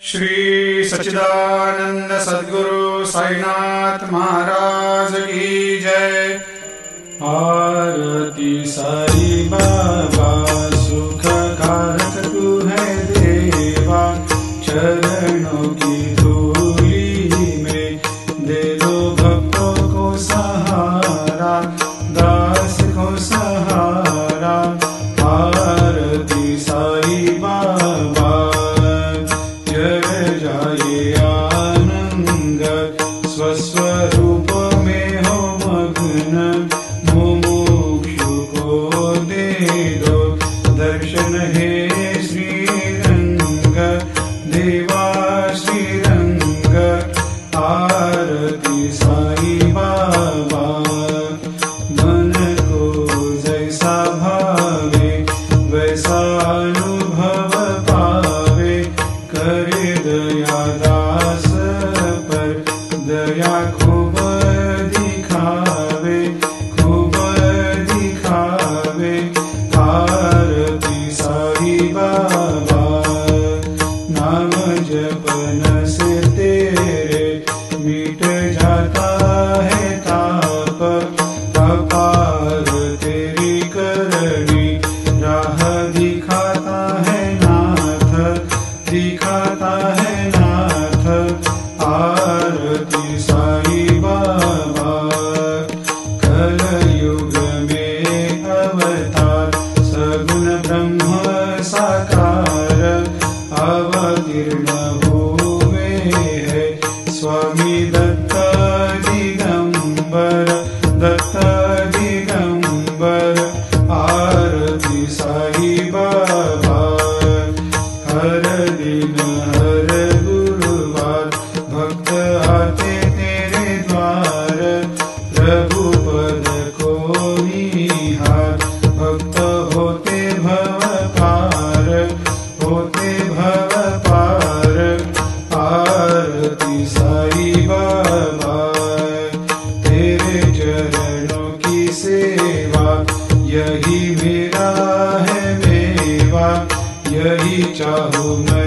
श्री सच्चिदानंद सद्गुरु साईनाथ महाराज की जय। आरती साई बाबा सुख कारक तू है देवा, चरणों की धूली में दे दो भक्तों को सहारा, दास को सहारा। आरती साई बाबा जय जाए आनंद, स्वस्वरूप में हो मग्न, मुमुक्षु को दे दो दर्शन हे श्रीरंग, देवा श्रीरंग। आरती साई बाबा मन को जैसा भावे वैसा अनुभव पावे, करे दया दास पर दया खूब दिखावे, खूब दिखावे। आरती साई बाबा नाम जपन से तेरे मिट जाता है ताप, अपार तेरी करनी राह दिखाता है नाथ, दिखाता है नाथ। आरती साई बाबा कलयुग में अवतार, सगुण ब्रह्म साकार अवतीर्ण हुए है स्वामी दत्त दिगंबर, दत्त दिगंबर। आरती साई बाबा हर दिन हर गुरुवार भक्त आते तेरे द्वार, प्रभु पद को निहार, भक्त होते भव पार, होते भव पार। आरती साई बाबा तेरे चरणों की सेवा, यही मेरा है मेवा, यही चाहूँ मैं।